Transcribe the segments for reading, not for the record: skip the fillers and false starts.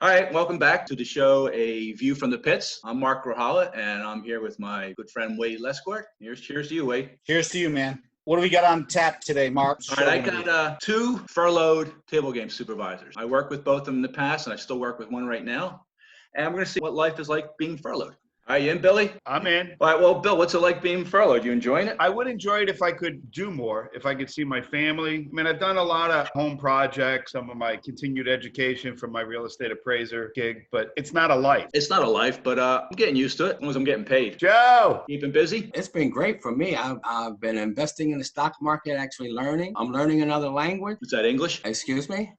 All right, welcome back to the show, A View from the Pits. I'm Mark Grohala, and I'm here with my good friend Wade Lescourt. Cheers to you, Wade. Cheers to you, man. What do we got on tap today, Mark? All right, I got two furloughed table game supervisors. I worked with both of them in the past, and I still work with one right now. And we're going to see what life is like being furloughed. Are you in, Billy? I'm in. All right, well, Bill, what's it like being furloughed? You enjoying it? I would enjoy it if I could do more, if I could see my family. I mean, I've done a lot of home projects, some of my continued education from my real estate appraiser gig, but it's not a life. It's not a life, but I'm getting used to it as long as I'm getting paid. Joe! Keeping busy? It's been great for me. I've been investing in the stock market, actually learning. I'm learning another language. Is that English? Excuse me?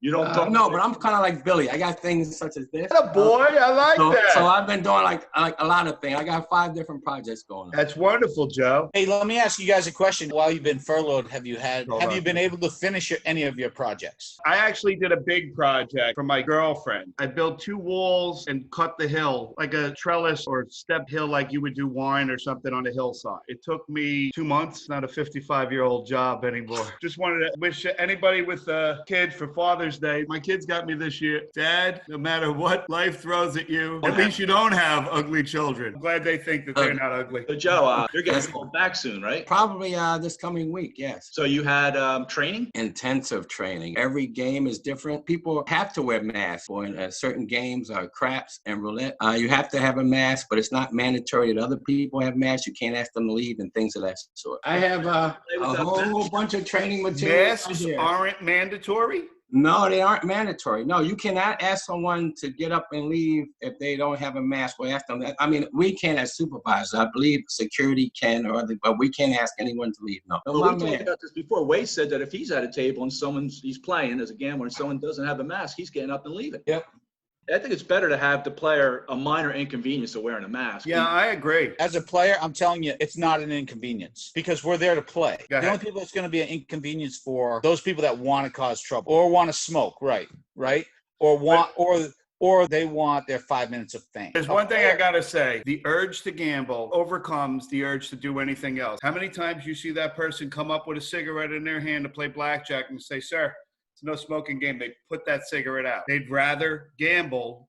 You don't talk. No, but I'm kind of like Billy. I got things such as this. Atta boy, I like that. So I've been doing like a lot of things. I got 5 different projects going on. That's wonderful, Joe. Hey, let me ask you guys a question. While you've been furloughed, have you been able to finish any of your projects? I actually did a big project for my girlfriend. I built 2 walls and cut the hill, like a trellis or step hill like you would do wine or something on a hillside. It took me 2 months, not a 55-year-old job anymore. Just wanted to wish anybody with a kid for Father's Day. My kids got me this year. Dad, no matter what life throws at you, at least you don't have ugly children. I'm glad they think that they're not ugly. So, Joe, you're getting called back soon, right? Probably this coming week, yes. So you had training? Intensive training. Every game is different. People have to wear masks for certain games, craps and roulette. You have to have a mask, but it's not mandatory that other people have masks. You can't ask them to leave and things of that sort. I have a whole bunch of training materials. Masks aren't mandatory? No, they aren't mandatory. No, you cannot ask someone to get up and leave if they don't have a mask. Or ask them that. I mean, we can as supervisors. I believe security can, but we can't ask anyone to leave. No. Well, we talked about this before. Wade said that if he's at a table and he's playing as a gambler and someone doesn't have a mask, he's getting up and leaving. Yep. I think it's better to have the player a minor inconvenience of wearing a mask. Yeah, I agree. As a player, I'm telling you, it's not an inconvenience because we're there to play. The only people it's going to be an inconvenience for those people that want to cause trouble or want to smoke, right? Or they want their 5 minutes of fame. There's one thing I gotta say: the urge to gamble overcomes the urge to do anything else. How many times you see that person come up with a cigarette in their hand to play blackjack and say, "Sir, it's no smoking game." They put that cigarette out. They'd rather gamble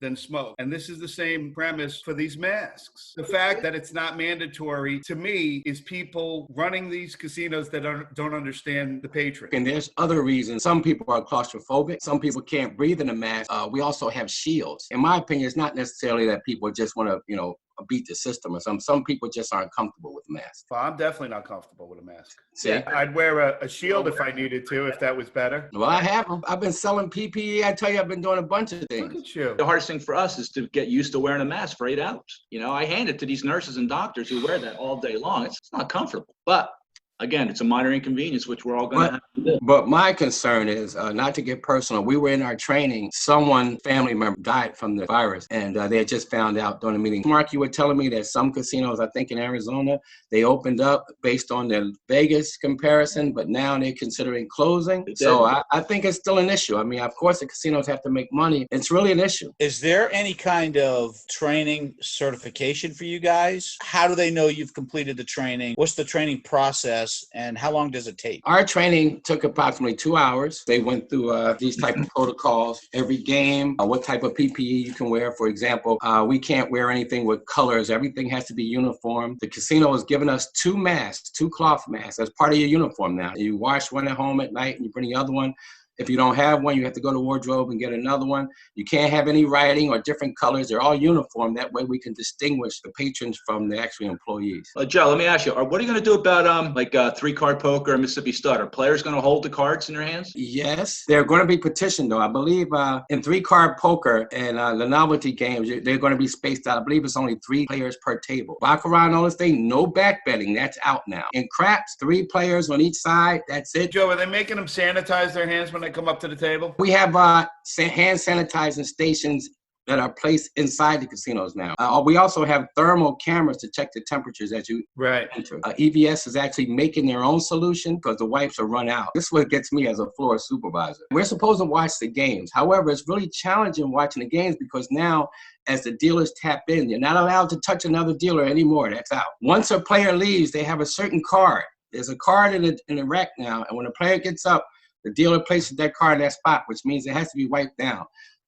than smoke. And this is the same premise for these masks. The fact that it's not mandatory, to me, is people running these casinos that don't understand the patron. And there's other reasons. Some people are claustrophobic. Some people can't breathe in a mask. We also have shields. In my opinion, it's not necessarily that people just want to, beat the system or something. Some people just aren't comfortable with masks. Well, I'm definitely not comfortable with a mask. See? Yeah, I'd wear a shield if I needed to, if that was better. Well, I have them. I've been selling PPE. I tell you, I've been doing a bunch of things. Look at you. The hardest thing for us is to get used to wearing a mask for 8 hours. I hand it to these nurses and doctors who wear that all day long. It's not comfortable. But again, it's a minor inconvenience, which we're all going to have to do. But my concern is, not to get personal, we were in our training, family member died from the virus, and they had just found out during the meeting. Mark, you were telling me that some casinos, I think in Arizona, they opened up based on the Vegas comparison, but now they're considering closing. So I think it's still an issue. I mean, of course, the casinos have to make money. It's really an issue. Is there any kind of training certification for you guys? How do they know you've completed the training? What's the training process? And how long does it take? Our training took approximately 2 hours. They went through these type of protocols. Every game, what type of PPE you can wear. For example, we can't wear anything with colors. Everything has to be uniform. The casino has given us 2 masks, 2 cloth masks as part of your uniform now. You wash one at home at night and you bring the other one. If you don't have one, you have to go to wardrobe and get another one. You can't have any writing or different colors. They're all uniform. That way we can distinguish the patrons from the actual employees. Joe, let me ask you, what are you going to do about 3-card poker and Mississippi Stud? Are players going to hold the cards in their hands? Yes. They're going to be petitioned, though. I believe in 3-card poker and the novelty games, they're going to be spaced out. I believe it's only 3 players per table. Baccarat and all this thing, no back betting. That's out now. In craps, 3 players on each side. That's it. Joe, are they making them sanitize their hands when they come up to the table? We have hand sanitizing stations that are placed inside the casinos now. We also have thermal cameras to check the temperatures as you enter. EVS is actually making their own solution because the wipes are run out. This is what gets me as a floor supervisor. We're supposed to watch the games. However, it's really challenging watching the games because now as the dealers tap in, you're not allowed to touch another dealer anymore. That's out. Once a player leaves, they have a certain card. There's a card in the rack now, and when a player gets up, the dealer places that card in that spot, which means it has to be wiped down.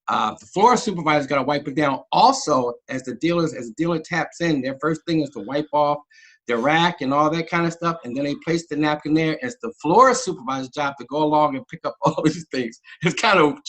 The floor supervisor's got to wipe it down. Also, as the dealer taps in, their first thing is to wipe off the rack and all that kind of stuff, and then they place the napkin there. It's the floor supervisor's job to go along and pick up all these things. It's kind of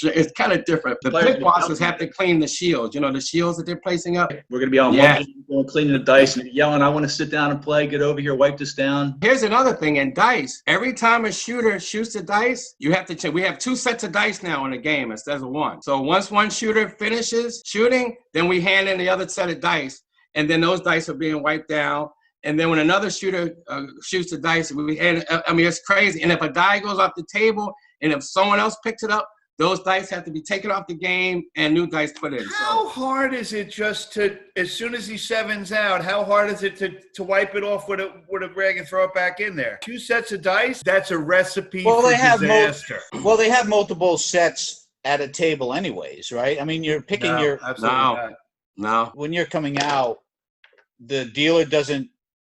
different. The pit bosses have to clean the shields. You know, the shields that they're placing up. We're going to be on one game, cleaning the dice and yelling, I want to sit down and play. Get over here, wipe this down. Here's another thing in dice. Every time a shooter shoots the dice, you have to check. We have 2 sets of dice now in the game instead of 1. So once one shooter finishes shooting, then we hand in the other set of dice, and then those dice are being wiped down. And then when another shooter shoots the dice, it's crazy. And if a die goes off the table, and if someone else picks it up, those dice have to be taken off the game and new dice put in. How hard is it just to, as soon as he sevens out, how hard is it to wipe it off with a rag and throw it back in there? 2 sets of dice? That's a recipe for disaster. They have multiple sets at a table anyways, right? I mean, you're picking No. When you're coming out, the dealer doesn't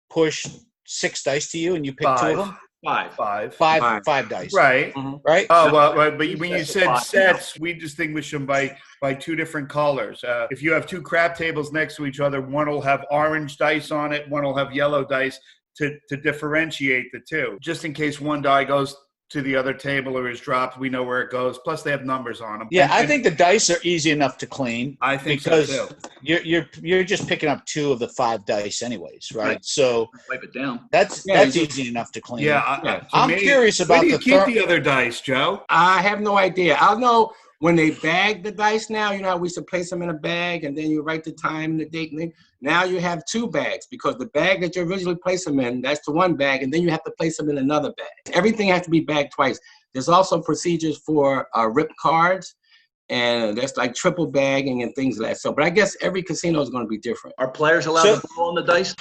push 6 dice to you and you pick 2 of them? Five dice. Right. Mm-hmm. Right? Oh, well, right. But when you said sets, we distinguish them by 2 different colors. If you have 2 crap tables next to each other, one will have orange dice on it, one will have yellow dice to differentiate the 2. Just in case one die goes to the other table or is dropped, we know where it goes. Plus, they have numbers on them. Yeah, I think the dice are easy enough to clean. I think because so too. You're just picking up 2 of the 5 dice anyways, right? So wipe it down. That's easy enough to clean. Yeah, I'm curious about where do you keep the other dice, Joe? I have no idea. I'll know when they bag the dice now. You know how we used to place them in a bag and then you write the time, the date, and then now you have 2 bags because the bag that you originally place them in, that's the one bag, and then you have to place them in another bag. Everything has to be bagged twice. There's also procedures for ripped cards, and that's like triple bagging and things like that. So, but I guess every casino is going to be different. Are players allowed to roll on the dice?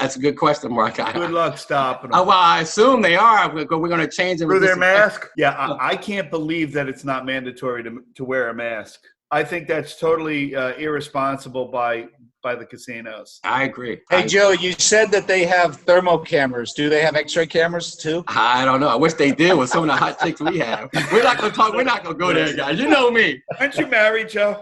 That's a good question, Mark. Good luck stopping them. Well, I assume they are. We're going to change them. Through their mask? Yeah, I can't believe that it's not mandatory to wear a mask. I think that's totally irresponsible by the casinos. I agree. Hey, Joe, you said that they have thermal cameras. Do they have X-ray cameras too? I don't know. I wish they did with some of the hot chicks we have. We're not going to talk. We're not going to go there, guys. You know me. Aren't you married, Joe?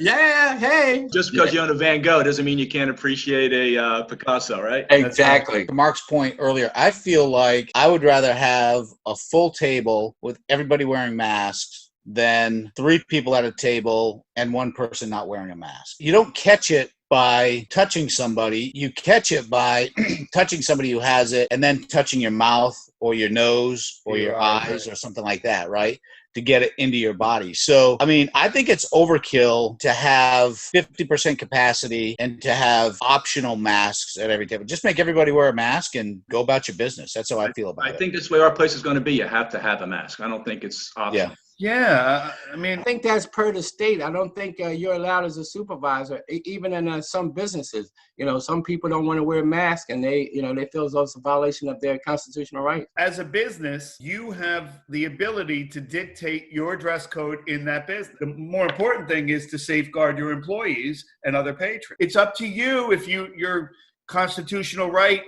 Yeah. Hey. Just because you own a Van Gogh doesn't mean you can't appreciate a Picasso, right? Exactly. To Mark's point earlier, I feel like I would rather have a full table with everybody wearing masks than 3 people at a table and 1 person not wearing a mask. You don't catch it by touching somebody. You catch it by touching somebody who has it and then touching your mouth or your nose or your eyes or something like that, right? To get it into your body. So, I mean, I think it's overkill to have 50% capacity and to have optional masks at every table. Just make everybody wear a mask and go about your business. That's how I feel about it. I think that's the way our place is going to be. You have to have a mask. I don't think it's optional. Yeah, I mean, I think that's per the state. I don't think you're allowed as a supervisor, even in some businesses. You know, some people don't want to wear a mask, and they feel as though it's a violation of their constitutional rights. As a business, you have the ability to dictate your dress code in that business. The more important thing is to safeguard your employees and other patrons. It's up to you if your constitutional right,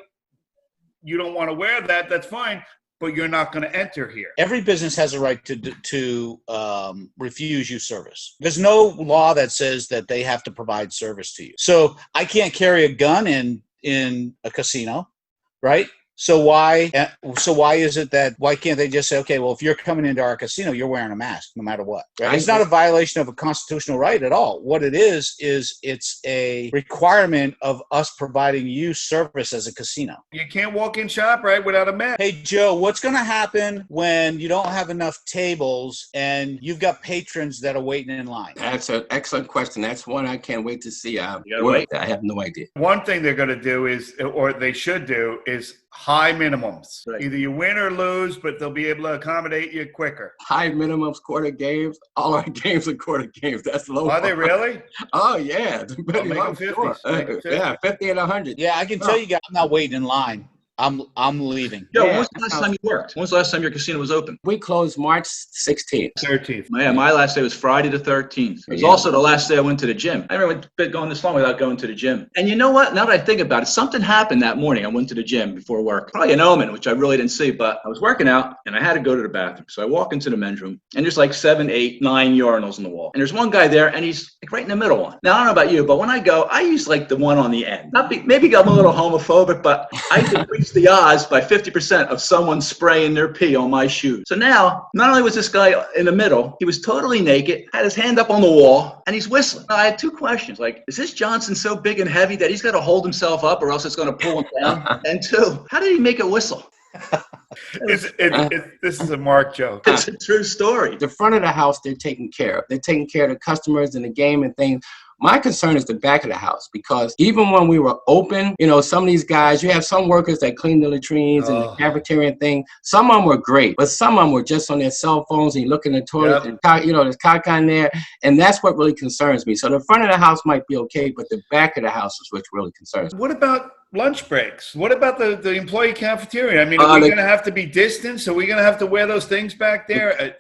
you don't want to wear that, that's fine. But you're not going to enter here. Every business has a right to refuse you service. There's no law that says that they have to provide service to you. So I can't carry a gun in a casino, right? So why is it that why can't they just say, okay, well, if you're coming into our casino, you're wearing a mask no matter what? Right? It's not a violation of a constitutional right at all. What it is it's a requirement of us providing you service as a casino. You can't walk in shop right without a mask. Hey, Joe, what's going to happen when you don't have enough tables and you've got patrons that are waiting in line? That's an excellent question. That's one I can't wait to see. I have no idea. One thing they're going to do is, or they should do, is high minimums. Right. Either you win or lose, but they'll be able to accommodate you quicker. High minimums, quarter games. All our games are quarter games. That's low. Are they really? Oh, yeah. Make them 50. Sure. Yeah, 50 and 100. Yeah, I can tell you guys, I'm not waiting in line. I'm leaving. Yo, Yeah, when was the that last sounds- time you worked? When was the last time your casino was open? We closed March 16th. 13th. Yeah, my last day was Friday the 13th. It was Yeah. also the last day I went to the gym. I remember going this long without going to the gym. And you know what? Now that I think about it, something happened that morning. I went to the gym before work. Probably an omen, which I really didn't see, but I was working out and I had to go to the bathroom. So I walk into the men's room and there's like 7, 8, 9 urinals on the wall. And there's one guy there and he's like right in the middle one. Now, I don't know about you, but when I go, I use like the one on the end. Maybe I'm a little homophobic, but I decrease the odds by 50% of someone spraying their pee on my shoes. So now, not only was this guy in the middle, he was totally naked, had his hand up on the wall, and he's whistling. Now, I had 2 questions. Like, is this Johnson so big and heavy that he's got to hold himself up or else it's going to pull him down? And 2, how did he make it whistle? This is a Mark joke. It's a true story. The front of the house, they're taking care of. They're taking care of the customers and the game and things. My concern is the back of the house because even when we were open, you know, some of these guys, you have some workers that clean the latrines and the cafeteria and thing. Some of them were great, but some of them were just on their cell phones and you look in the toilet and, you know, there's caca in there. And that's what really concerns me. So the front of the house might be okay, but the back of the house is what really concerns me. What about lunch breaks? What about the employee cafeteria? I mean, are we going to have to be distanced? Are we going to have to wear those things back there?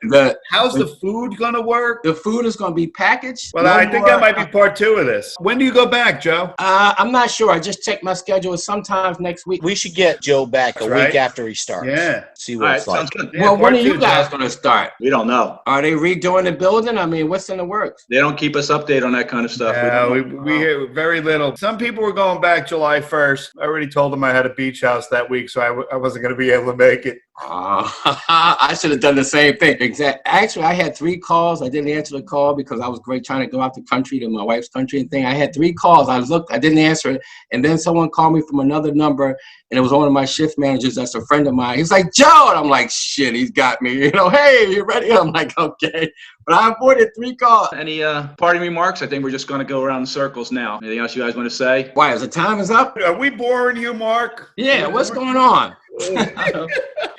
How's the food going to work? The food is going to be packaged. Well, I think that might be part 2 of this. When do you go back, Joe? I'm not sure. I just checked my schedule. Sometimes next week. We should get Joe back a week after he starts. Yeah. See All what right, it's like. sounds good. Yeah, Well, when part are you 2, guys Joe. going to start? We don't know. Are they redoing the building? I mean, what's in the works? They don't keep us updated on that kind of stuff. We hear very little. Some people were going back July 1st. I already told them I had a beach house that week, so I wasn't going to be able to make it. I should have done the same thing. Exactly. Actually, I had 3 calls. I didn't answer the call because I was great trying to go out the country to my wife's country and thing. I had 3 calls. I didn't answer it. And then someone called me from another number, and it was one of my shift managers that's a friend of mine. He's like, Joe! And I'm like, shit, he's got me. You know, hey, you ready? I'm like, okay. But I avoided 3 calls. Any parting remarks? I think we're just going to go around in circles now. Anything else you guys want to say? Why, is the time is up? Are we boring you, Mark? Yeah, what's going on?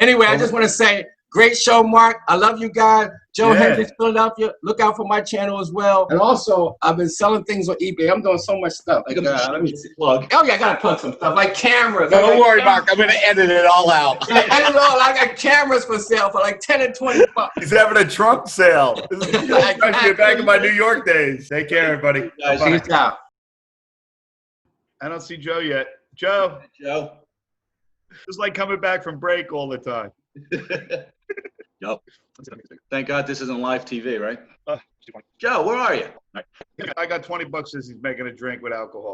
Anyway, I just want to say, great show, Mark. I love you guys. Joe Hendricks, Philadelphia. Look out for my channel as well. And also, I've been selling things on eBay. I'm doing so much stuff. Like, let me see. Plug. Oh, yeah, I got to plug some stuff, like cameras. Don't worry, Mark. I'm going to edit it all out. I got cameras for sale for like 10 and 20 bucks. He's having a trunk sale. This is back in my New York days. Take care, everybody. Guys, Bye-bye. Peace out. I don't see Joe yet. Joe, Joe. it's like coming back from break all the time. Yep. Thank God this isn't live TV, right? Uh, Joe, where are you? I got $20 as he's making a drink with alcohol.